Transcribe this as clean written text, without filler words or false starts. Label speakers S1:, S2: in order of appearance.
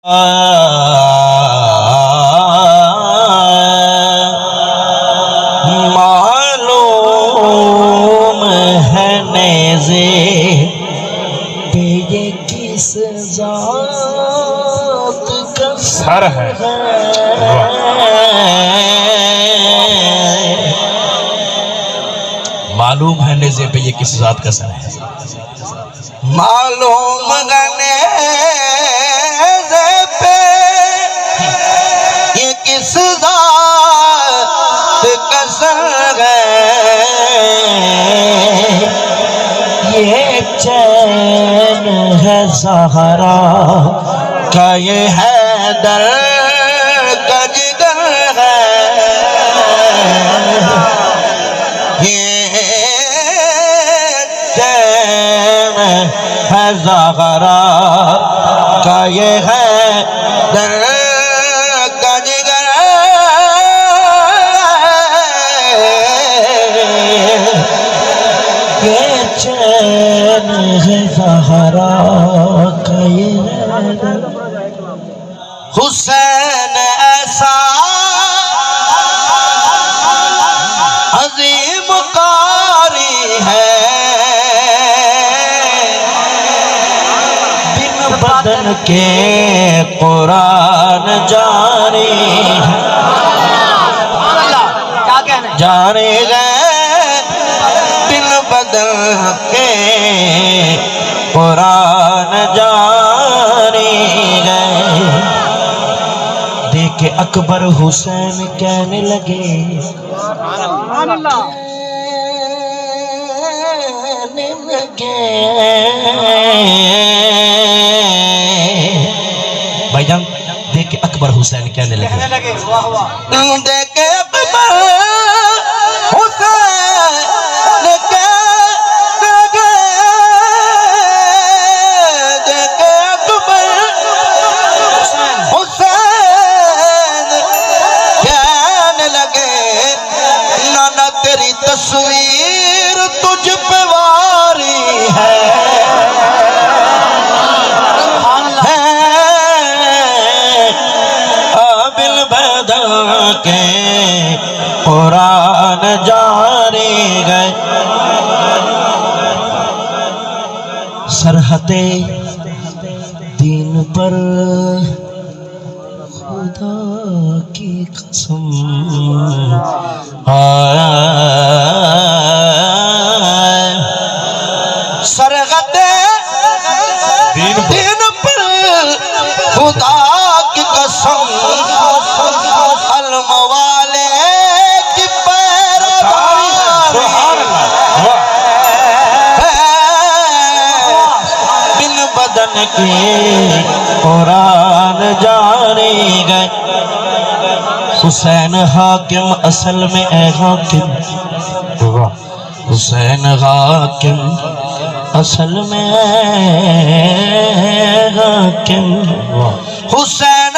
S1: मालूम है नेज़े पे ये किस ज़ात का
S2: सर है।
S1: मालूम है नेज़े पे ये किस ज़ात का सर है। मालूम है नेज़े पे ये किस ज़ात का सर है। ये चैन है ज़हरा का, ये हैदर का जिगर है। ये चैन है ज़हरा का, ये हैदर का जिगर है। ये चैन है ज़हरा का, ये हैदर। हुसैन ऐसा अजीम कारी है, बिन बदन के कुरान जारी है। जाने गए बिन बदन के कुरान जारी गए। देखे अकबर हुसैन कहने लगे, भाईजान देखे अकबर हुसैन कहने लगे, देखे अकबर हुसैन कहने लगे, देखे अकबर हुसैन कहने लगे, नाना तेरी तस्वीर तुझ पे वारी है। बिल बदल के कुरान जारी गए। सरहते दीन पर खुदा की कसम, सरहते दीन पर खुदा की कसम, अलम वाले की पैरदारी है। बिन बदन के कुरान जारी गए। हुसैन हाकिम असल में है हाकिम, हुसैन हाकिम असल में है हाकिम, हुसैन